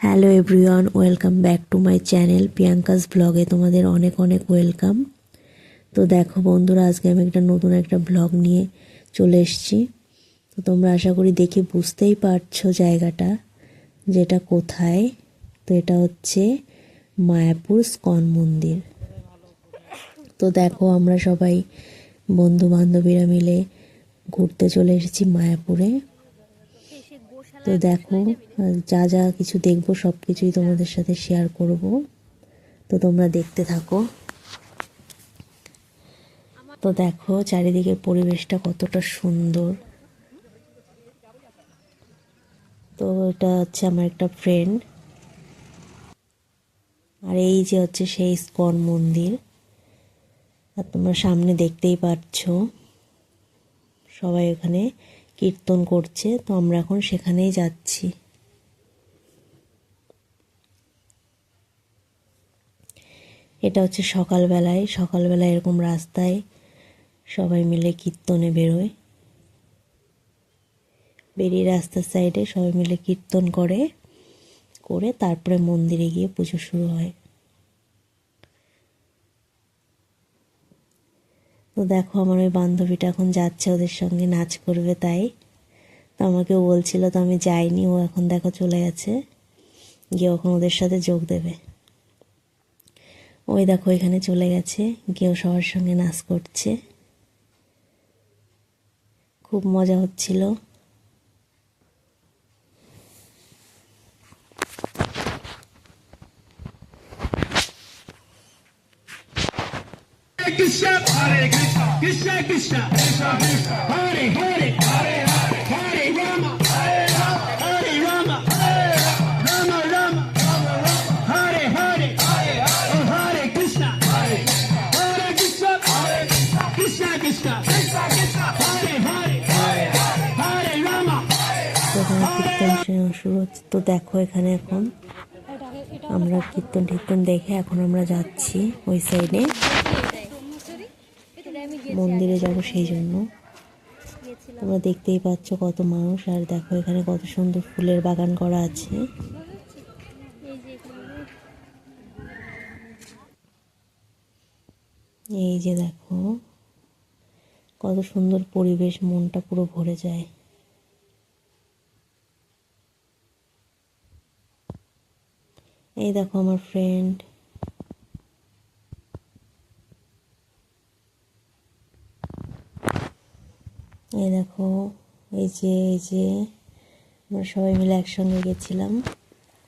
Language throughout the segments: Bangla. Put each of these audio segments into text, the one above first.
Hello everyone, welcome back to my channel Priyanka's ব্লগে তোমাদের অনেক অনেক ওয়েলকাম। তো দেখো বন্ধুরা, আজকে আমি নতুন একটা ব্লগ নিয়ে চলে এসেছি। তো তোমরা আশা করি দেখে বুঝতেই পারছো জায়গাটা যেটা কোথায়। তো এটা হচ্ছে মায়াপুর স্কন মন্দির। তো দেখো আমরা সবাই বন্ধু বান্ধবীরা মিলে ঘুরতে চলে এসেছি মায়াপুরে। তো দেখো যা যা কিছু দেখবো সব কিছুই তোমাদের সাথে শেয়ার করব, তো তোমরা দেখতে থাকো। তো দেখো চারিদিকের পরিবেশটা কতটা সুন্দর। তো এটা হচ্ছে আমার একটা ফ্রেন্ড, আর এই যে হচ্ছে সেই ইস্কন মন্দির। আর তোমরা সামনে দেখতেই পাচ্ছ সবাই এখানে কীর্তন করছে, তো আমরা এখন সেখানেই যাচ্ছি। এটা হচ্ছে সকালবেলায় এরকম রাস্তায় সবাই মিলে কীর্তনে বেরোয়, বেরিয়ে রাস্তার সাইডে সবাই মিলে কীর্তন করে তারপরে মন্দিরে গিয়ে পুজো শুরু হয়। তো দেখো আমার ওই বান্ধবীটা এখন যাচ্ছে ওদের সঙ্গে নাচ করবে, তাই তো আমাকেও বলছিল, তো আমি যাইনি। ও এখন দেখো চলে গেছে, গিয়ে এখন ওদের সাথে যোগ দেবে। ওই দেখো এখানে চলে গেছে, গিয়েও সবার সঙ্গে নাচ করছে, খুব মজা হচ্ছিল। Krishna, Hare Krishna, Krishna Krishna, Krishna Krishna, Hare Hare, Hare Hare, Hare Rama, Hare Rama, Hare Rama, Rama Rama, Hare Hare, oh Hare Krishna, Hare Krishna, Krishna Krishna, Krishna Krishna, Hare Hare, Hare Rama। কীর্তন শুরু হচ্ছে। তো দেখো এখানে এখন আমরা কীর্তন দেখে এখন আমরা যাচ্ছি ওই সাইডে, মন্দিরে যাব সেই জন্য। তোমরা দেখতেই পাচ্ছ কত মানুষ, আর দেখো এখানে কত সুন্দর ফুলের বাগান করা আছে। এই যে দেখো কত সুন্দর পরিবেশ, মনটা পুরো ভরে যায়। এই দেখো আমার ফ্রেন্ড, এই দেখো এই যে আমরা সবাই মিলে একসঙ্গে গেছিলাম,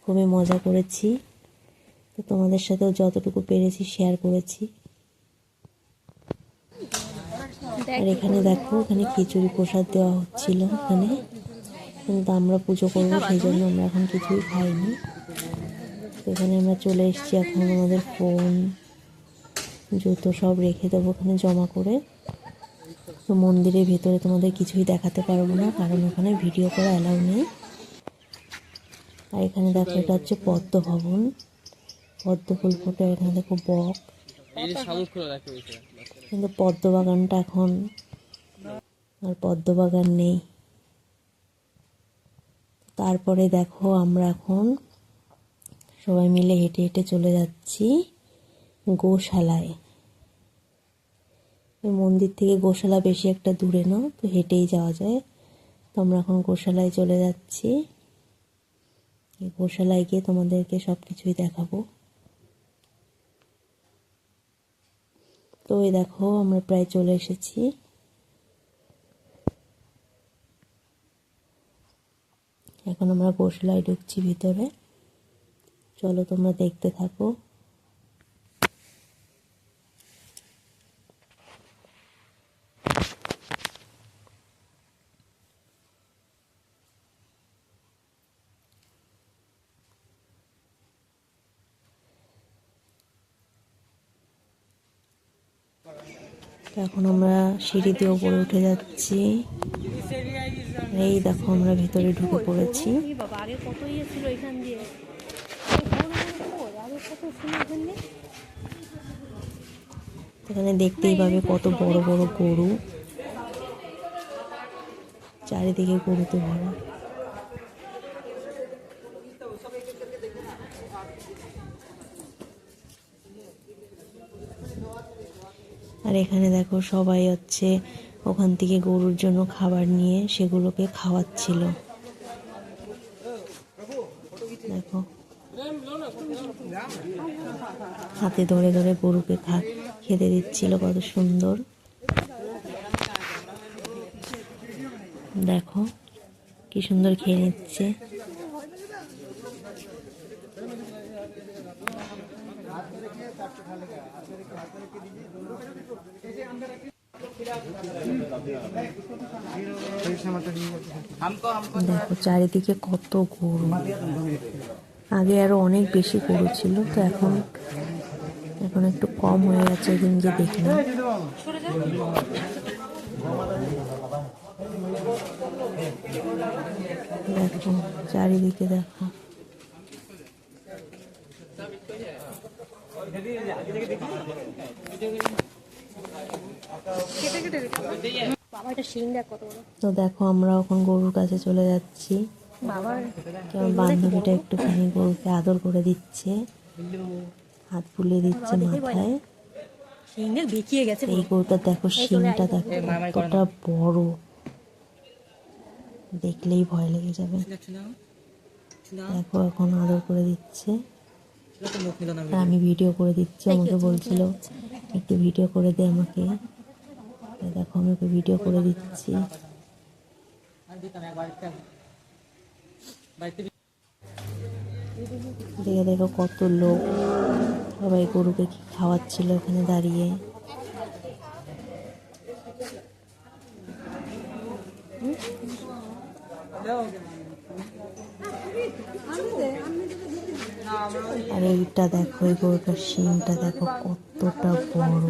খুবই মজা করেছি। তো তোমাদের সাথেও যতটুকু পেরেছি শেয়ার করেছি। আর এখানে দেখো এখানে খিচুড়ি প্রসাদ দেওয়া হচ্ছিল এখানে, কিন্তু আমরা পুজো করবো সেই জন্য আমরা এখন কিছুই খাইনি। তো এখানে আমরা চলে এসেছি, এখন আমাদের ফোন জুতো সব রেখে দেবো ওখানে জমা করে। তো মন্দিরের ভেতরে তোমাদের কিছুই দেখাতে পারবো না, কারণ ওখানে ভিডিও করা অ্যালাউ নেই। আর এখানে দেখো এটা হচ্ছে পদ্ম ভবন, পদ্ম ফুল ফোটে। এখানে দেখো বক, কিন্তু পদ্ম বাগানটা এখন আর পদ্ম বাগান নেই। তারপরে দেখো আমরা এখন সবাই মিলে হেঁটে হেঁটে চলে যাচ্ছি গোশালায়। মন্দির থেকে গোশালা বেশি একটা দূরে না, তো হেঁটেই যাওয়া যায়। তো আমরা এখন গোশালায় চলে যাচ্ছি, গোশালায় গিয়ে তোমাদেরকে সব কিছুই দেখাবো। তো এই দেখো আমরা প্রায় চলে এসেছি। এখন আমরা গোশালায় ঢুকছি ভিতরে, চলো তোমরা দেখতে থাকো। এখন আমরা সিঁড়ি দিয়ে উপরে উঠে যাচ্ছি। এই দেখো আমরা ভেতরে ঢুকে পড়েছি। এখানে দেখতেই পাবে কত বড় বড় গরু, চারিদিকে গরুতে ভরা। আর এখানে দেখো সবাই হচ্ছে ওখান থেকে গরুর জন্য খাবার নিয়ে সেগুলোকে খাওয়াচ্ছিল। দেখো হাতে ধরে ধরে গরুকে খেতে দিচ্ছিল, কত সুন্দর। দেখো কি সুন্দর খেয়ে নিচ্ছে। দেখো চারিদিকে কত গরু, আগে আরো অনেক বেশি গরু ছিল, তো এখন একটু কম হয়ে গেছে দিন যে দেখলাম। দেখো চারিদিকে দেখো। তো দেখো আমরা এখন গরুর কাছে চলে যাচ্ছি। আমার বান্ধবীটা একটুখানি গরুকে আদর করে দিচ্ছে, হাত বুলিয়ে দিচ্ছে মাথায়। এই গরুটা দেখো, শিংটা দেখো কতটা বড়, দেখলেই ভয় লেগে যাবে। দেখো এখন আদর করে দিচ্ছে, আমি ভিডিও করে দিচ্ছি। আমাকে বলছিল একটু ভিডিও করে দে আমাকে, দেখো আমি ওকে ভিডিও করে দিচ্ছি। দেখে দেখো কত লোক, সবাই গরুকে কি খাওয়াচ্ছিল ওখানে দাঁড়িয়ে। আর এইটা দেখো, এই গরুটার শিংটা দেখো কতটা বড়।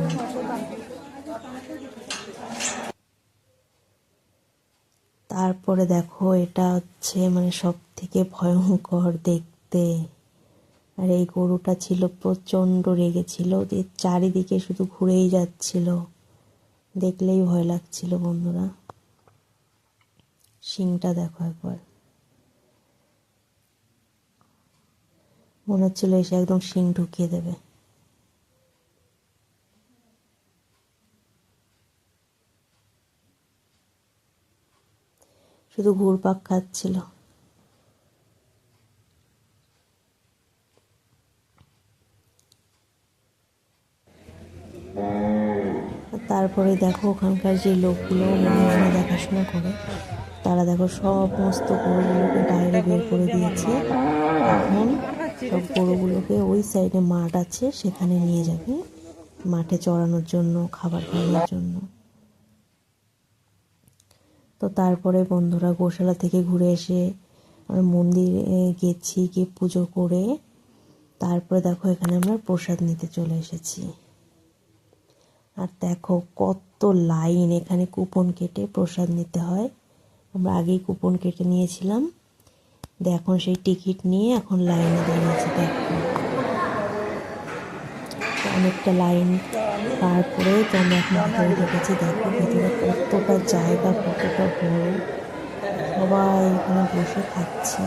তারপরে দেখো এটা হচ্ছে মানে সব থেকে ভয়ঙ্কর দেখতে। আর এই গরুটা ছিল প্রচন্ড রেগেছিল, চারিদিকে শুধু ঘুরেই যাচ্ছিল, দেখলেই ভয় লাগছিল বন্ধুরা। শিংটা দেখো একবার, মনে হচ্ছিল এসে একদম শিং ঢুকিয়ে দেবে। শুধু ঘুরপাক খাচ্ছিল। তারপরে দেখো ওখানকার যে লোকগুলো মানে দেখাশোনা করে, তারা দেখো সমস্ত গরুগুলোকে বাইরে বের করে দিয়েছে। এখন সব গরুগুলোকে ওই সাইডে মাঠ আছে, সেখানে নিয়ে যাবে মাঠে চড়ানোর জন্য, খাবার খাওয়ানোর জন্য। তো তারপরে বন্ধুরা গোশালা থেকে ঘুরে এসে মন্দিরে গেছি, গিয়ে পুজো করে তারপরে দেখো এখানে আমরা প্রসাদ নিতে চলে এসেছি। আর দেখো কত লাইন, এখানে কুপন কেটে প্রসাদ নিতে হয়। আমরা আগেই কুপন কেটে নিয়েছিলাম, এখন সেই টিকিট নিয়ে এখন লাইনে দাঁড়িয়েছি। দেখো অনেকটা লাইন পার করে তো আমরা এখন ভিতরে ঢুকেছি। দেখো ভিতরে কতটা জায়গা, কতটা বড়, সবাই এখানে বসে খাচ্ছে।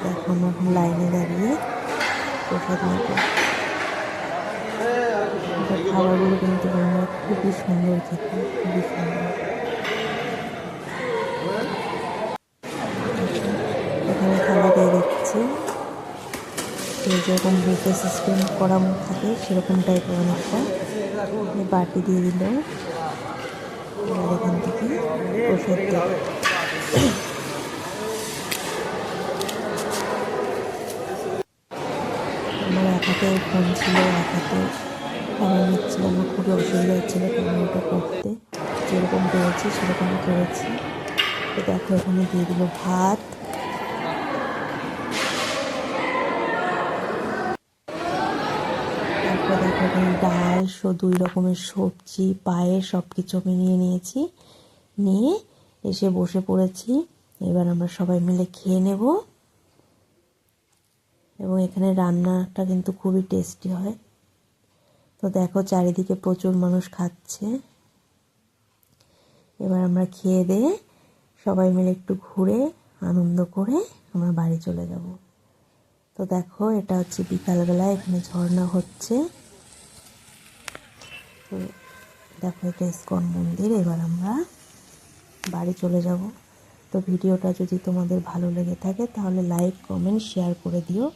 দেখো আমরা এখন লাইনে দাঁড়িয়ে প্রসাদ নেব। খাবারগুলো কিন্তু খুবই সুন্দর খেতে, খুবই সুন্দর। এখানে খাওয়া দিয়ে দিচ্ছি, যেরকম বুফে সিস্টেম করা থাকে সেরকম টাইপের অনেকটা। বাটি দিয়ে দিল, এখান থেকে প্রসাদ দিল। আমার এক হাতে ফোন ছিল, এক হাতে খাবার নিচ্ছিল, আমার খুবই অসুবিধা হচ্ছিলো ক্যামেরাটা করতে। যেরকম পেরেছি সেরকমই করেছি। তো দেখো এখানে দিয়ে দিল ভাত, তারপর দেখো এখানে ডাল, 2 রকমের সবজি, পায়েস, সব কিছু আমি নিয়ে নিয়েছি। নিয়ে এসে বসে পড়েছি। এবার আমরা সবাই মিলে খেয়ে নেব। এবং এখানে রান্নাটা কিন্তু খুবই টেস্টি হয়। তো দেখো চারিদিকে প্রচুর মানুষ খাচ্ছে। এবার আমরা খেয়ে দিয়ে সবাই মিলে একটু ঘুরে আনন্দ করে আমরা বাড়ি চলে যাব। তো দেখো এটা হচ্ছে বিকালবেলা, এখানে ঝর্ণা হচ্ছে। তো দেখো এটা ইস্কন মন্দির। এবার আমরা বাড়ি চলে যাব। তো ভিডিওটা যদি তোমাদের ভালো লেগে থাকে তাহলে লাইক, কমেন্ট, শেয়ার করে দিও।